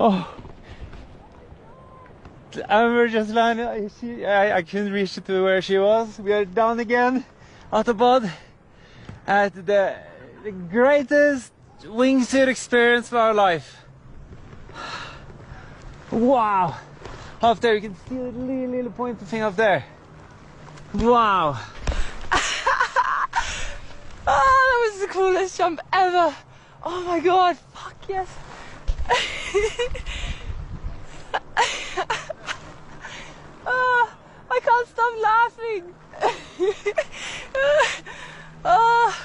Oh. And we're just landing. I couldn't reach it to where she was. We are down again at اباد at the greatest wingsuit experience of our life. Wow! Up there, you can see the little pointy thing up there. Wow! Oh, that was the coolest jump ever! Oh my god! Fuck yes! Oh, I can't stop laughing! Oh.